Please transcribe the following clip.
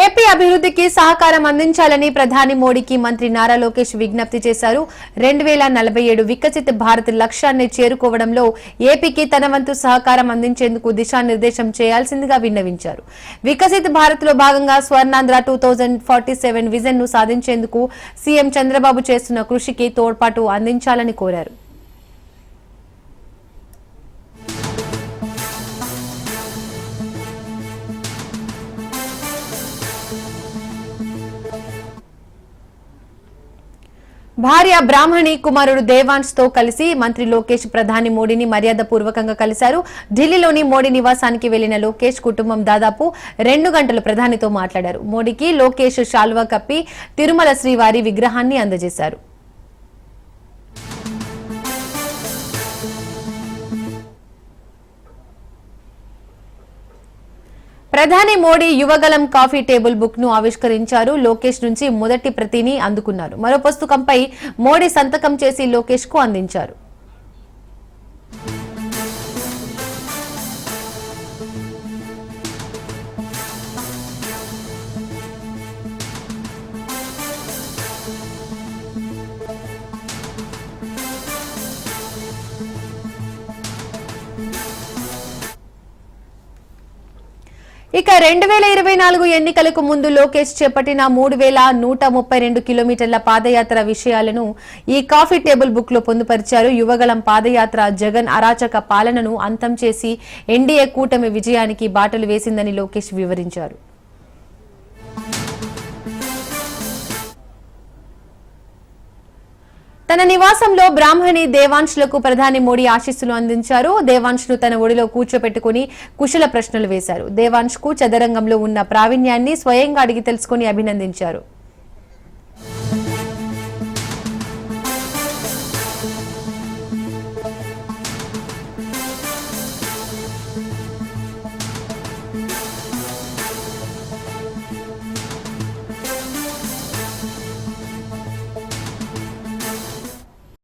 AP అభివృద్ధికి సహకారం అందించాలని ప్రధాని మోడీకి మంత్రి నారా లోకేష్ విజ్ఞప్తి చేశారు. 2047 వికసిత భారత్ లక్ష్యాన్ని చేరుకోవడంలో ఏపీకి తన వంతు సహకారం అందించేందుకు దిశానిర్దేశం చేయాల్సిందిగా విన్నవించారు. వికసిత భారత్ లో భాగంగా స్వర్ణాంధ్ర 2047 విజన్ ను సాధించేందుకు సీఎం చంద్రబాబు చేస్తున్న కృషికి తోడ్పాటు అందించాలని కోరారు. భార్య బ్రాహ్మణి కుమారుడు దేవాంశ్ తో కలిసి మంత్రి లోకేష్ ప్రధాని మోడీని మర్యాదపూర్వకంగా కలిశారు. ఢిల్లీలోని మోడీ నివాసానికి వెళ్లిన లోకేష్ కుటుంబం దాదాపు 2 గంటలు ప్రధానితో మాట్లాడారు. మోడీకి లోకేష్ శాల్వా కప్పి తిరుమల శ్రీవారి విగ్రహాన్ని అందజేశారు. ప్రధాని Modi Yuvagalam coffee table book ను ఆవిష్కరించారు. లోకేష్ నుంచి మొదటి ప్రతిని అందుకున్నారు. మరో పుస్తకంపై మోడీ సంతకం చేసి లోకేష్ కు అందించారు. ఇక 2024 ఎన్నికలకు ముందు లోకేష్ చేపట్టిన 3132 కిలోమీటర్ల పాదయాత్ర విషయాలను ఈ కాఫీ టేబుల్ బుక్ లో పొందుపరిచారు. యువగలం పాదయాత్ర జగన్ అరాచక పాలనను అంతం చేసి ఎన్డీఏ కూటమి విజయానికి బాటలు వేసిందని లోకేష్ వివరించారు. తన నివాసంలో బ్రాహ్మణి దేవాంశ్లకు ప్రధాని మోడీ ఆశీస్సులు అందించారు. దేవాంశ్ ను తన ఒడిలో కూర్చోపెట్టుకుని కుశల ప్రశ్నలు వేశారు. దేవాంశ్ కు చదరంగంలో ఉన్న ప్రావీణ్యాన్ని స్వయంగా అడిగి తెలుసుకుని అభినందించారు.